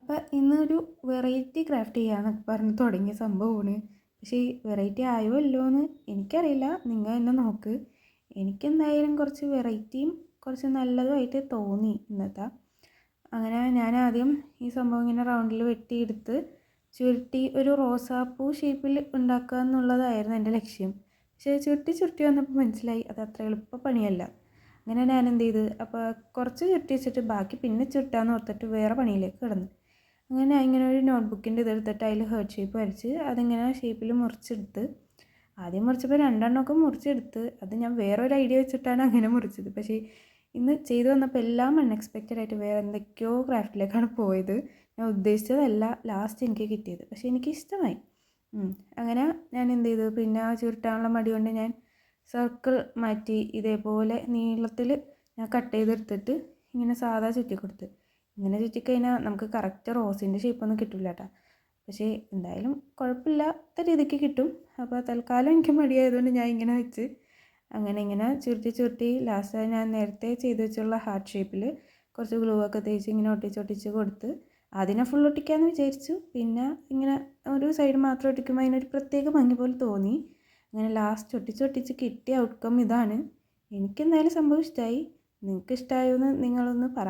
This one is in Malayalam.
അപ്പോൾ ഇന്നൊരു വെറൈറ്റി ക്രാഫ്റ്റ് ചെയ്യാമെന്നൊക്കെ പറഞ്ഞ് തുടങ്ങിയ സംഭവമാണ്. പക്ഷേ ഈ വെറൈറ്റി ആയോ ഇല്ലയോ എന്ന് എനിക്കറിയില്ല, നിങ്ങൾ തന്നെ നോക്ക്. എനിക്കെന്തായാലും കുറച്ച് വെറൈറ്റിയും കുറച്ച് നല്ലതുമായിട്ട് തോന്നി ഇന്നത്തെ. അങ്ങനെ ഞാൻ ആദ്യം ഈ സംഭവം ഇങ്ങനെ റൗണ്ടിൽ വെട്ടിയെടുത്ത് ചുരുട്ടി ഒരു റോസാപ്പൂ ഷേപ്പിൽ ഉണ്ടാക്കുക എന്നുള്ളതായിരുന്നു എൻ്റെ ലക്ഷ്യം. പക്ഷേ ചുരുട്ടി വന്നപ്പോൾ മനസ്സിലായി അത് അത്ര എളുപ്പ പണിയല്ല. അങ്ങനെ ഞാൻ എന്ത് ചെയ്ത്, അപ്പോൾ കുറച്ച് ചുരുട്ടി വെച്ചിട്ട് ബാക്കി പിന്നെ ചുരുട്ടാന്ന് ഓർത്തിട്ട് വേറെ പണിയിലേക്ക് കിടന്നു. അങ്ങനെ ഇങ്ങനെ ഒരു നോട്ട്ബുക്കിൻ്റെ ഇതെടുത്തിട്ട് അതിൽ ഹേർട്ട് ഷേപ്പ് വരച്ച് അതിങ്ങനെ ഷേപ്പിൽ മുറിച്ചെടുത്ത്. ആദ്യം മുറിച്ചപ്പോൾ രണ്ടെണ്ണമൊക്കെ മുറിച്ചെടുത്ത്. അത് ഞാൻ വേറൊരു ഐഡിയ വെച്ചിട്ടാണ് അങ്ങനെ മുറിച്ചത്. പക്ഷേ ഇന്ന് ചെയ്തു വന്നപ്പോൾ എല്ലാം അൺഎക്സ്പെക്റ്റഡ് ആയിട്ട് വേറെ എന്തൊക്കെയോ ക്രാഫ്റ്റിലേക്കാണ് പോയത്. ഞാൻ ഉദ്ദേശിച്ചതല്ല ലാസ്റ്റ് എനിക്ക് കിട്ടിയത്. പക്ഷേ എനിക്കിഷ്ടമായി. അങ്ങനെ ഞാൻ എന്ത് ചെയ്തു, പിന്നെ ആ ചുരുട്ടാനുള്ള മടി കൊണ്ട് ഞാൻ സർക്കിൾ മാറ്റി ഇതേപോലെ നീളത്തിൽ ഞാൻ കട്ട് ചെയ്തെടുത്തിട്ട് ഇങ്ങനെ സാധാ ചുറ്റി കൊടുത്ത്. ഇങ്ങനെ ചുറ്റിക്കഴിഞ്ഞാൽ നമുക്ക് കറക്റ്റ് റോസിൻ്റെ ഷേപ്പൊന്നും കിട്ടില്ല കേട്ടോ. പക്ഷേ എന്തായാലും കുഴപ്പമില്ലാത്ത രീതിക്ക് കിട്ടും. അപ്പോൾ തൽക്കാലം എനിക്ക് മടിയായതുകൊണ്ട് ഞാൻ ഇങ്ങനെ വെച്ച് അങ്ങനെ ഇങ്ങനെ ചുരുട്ടി ലാസ്റ്റ് ഞാൻ നേരത്തെ ചെയ്ത് വെച്ചുള്ള ഹാർട്ട് ഷേപ്പിൽ കുറച്ച് ഗ്ലൂ ഒക്കെ തേച്ച് ഇങ്ങനെ ഒട്ടിച്ച് കൊടുത്ത്. അതിനെ ഫുൾ ഒട്ടിക്കാമെന്ന് വിചാരിച്ചു. പിന്നെ ഇങ്ങനെ ഒരു സൈഡ് മാത്രം ഒട്ടിക്കുമ്പോൾ അതിനൊരു പ്രത്യേക ഭംഗി പോലെ തോന്നി. അങ്ങനെ ലാസ്റ്റ് ഒട്ടിച്ച് കിട്ടിയ ഔട്ട്കം ഇതാണ്. എനിക്കെന്തായാലും സംഭവം ഇഷ്ടമായി. നിങ്ങൾക്ക് ഇഷ്ടമായോ എന്ന് നിങ്ങളൊന്ന് പറ.